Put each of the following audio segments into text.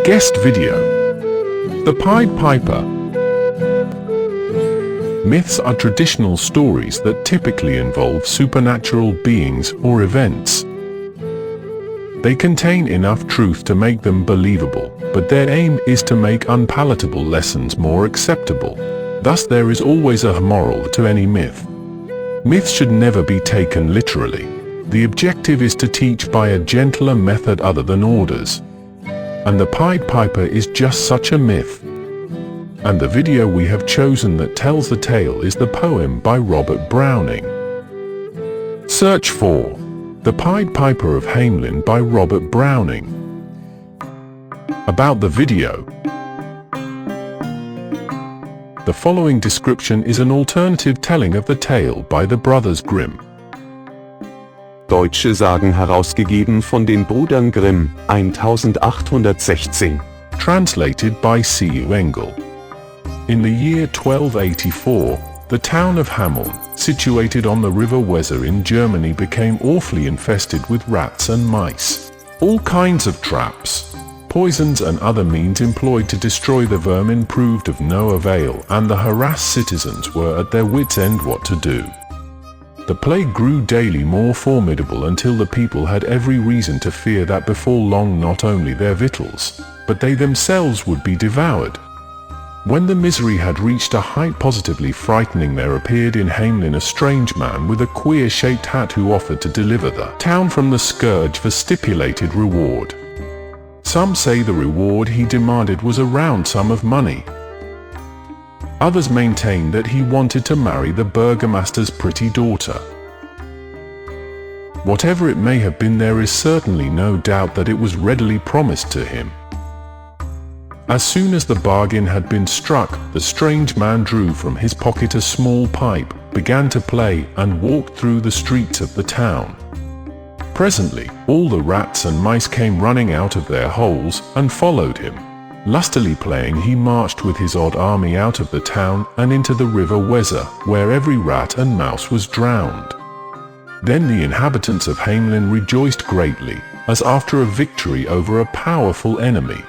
Guest video. The Pied Piper. Myths are traditional stories that typically involve supernatural beings or events. They contain enough truth to make them believable, but their aim is to make unpalatable lessons more acceptable. Thus there is always a moral to any myth. Myths should never be taken literally. The objective is to teach by a gentler method other than orders. And the Pied Piper is just such a myth. And the video we have chosen that tells the tale is the poem by Robert Browning. Search for The Pied Piper of Hamelin by Robert Browning. About the video. The following description is an alternative telling of the tale by the Brothers Grimm. Deutsche Sagen herausgegeben von den Brüdern Grimm, 1816. Translated by C.U. Engel. In the year 1284, the town of Hamelin, situated on the River Weser in Germany, became awfully infested with rats and mice. All kinds of traps, poisons and other means employed to destroy the vermin proved of no avail, and the harassed citizens were at their wits' end what to do. The plague grew daily more formidable until the people had every reason to fear that before long not only their victuals, but they themselves would be devoured. When the misery had reached a height positively frightening, there appeared in Hamelin a strange man with a queer-shaped hat who offered to deliver the town from the scourge for stipulated reward. Some say the reward he demanded was a round sum of money. Others maintain that he wanted to marry the burgomaster's pretty daughter. Whatever it may have been, there is certainly no doubt that it was readily promised to him. As soon as the bargain had been struck, the strange man drew from his pocket a small pipe, began to play, and walked through the streets of the town. Presently, all the rats and mice came running out of their holes and followed him. Lustily playing, he marched with his odd army out of the town and into the River Weser, where every rat and mouse was drowned. Then the inhabitants of Hamelin rejoiced greatly, as after a victory over a powerful enemy.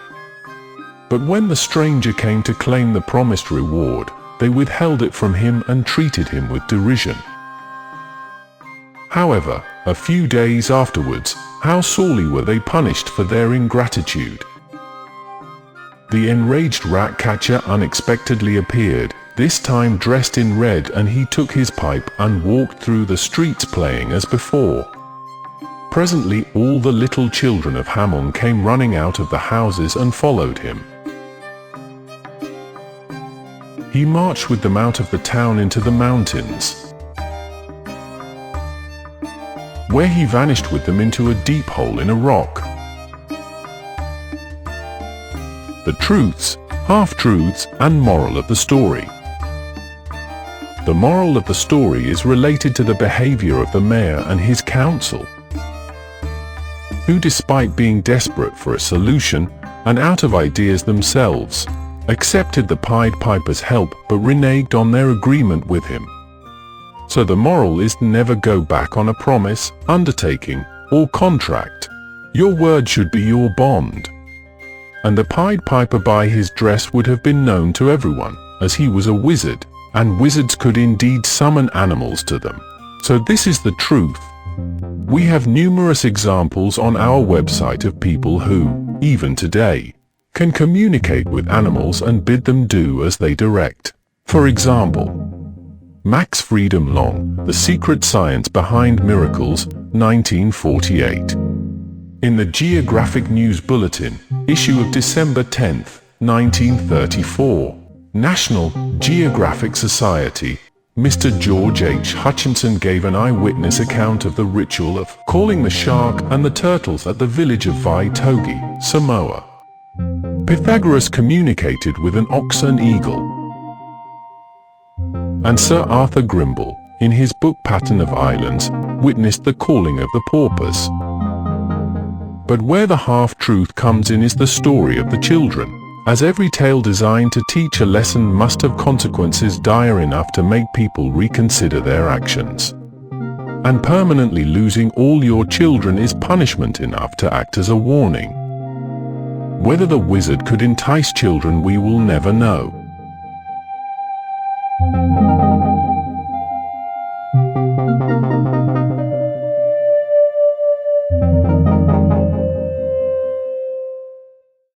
But when the stranger came to claim the promised reward, they withheld it from him and treated him with derision. However, a few days afterwards, how sorely were they punished for their ingratitude! The enraged rat-catcher unexpectedly appeared, this time dressed in red, and he took his pipe and walked through the streets playing as before. Presently all the little children of Hamelin came running out of the houses and followed him. He marched with them out of the town into the mountains, where he vanished with them into a deep hole in a rock. The truths, half-truths, and moral of the story. The moral of the story is related to the behavior of the mayor and his council, who, despite being desperate for a solution and out of ideas themselves, accepted the Pied Piper's help but reneged on their agreement with him. So the moral is to never go back on a promise, undertaking, or contract. Your word should be your bond. And the Pied Piper by his dress would have been known to everyone, as he was a wizard, and wizards could indeed summon animals to them. So this is the truth. We have numerous examples on our website of people who, even today, can communicate with animals and bid them do as they direct. For example, Max Freedom Long, The Secret Science Behind Miracles, 1948. In the Geographic News Bulletin, issue of December 10, 1934, National Geographic Society, Mr. George H. Hutchinson gave an eyewitness account of the ritual of calling the shark and the turtles at the village of Vaitogi, Samoa. Pythagoras communicated with an ox and eagle. And Sir Arthur Grimble, in his book Pattern of Islands, witnessed the calling of the porpoise. But where the half-truth comes in is the story of the children, as every tale designed to teach a lesson must have consequences dire enough to make people reconsider their actions. And permanently losing all your children is punishment enough to act as a warning. Whether the wizard could entice children we will never know.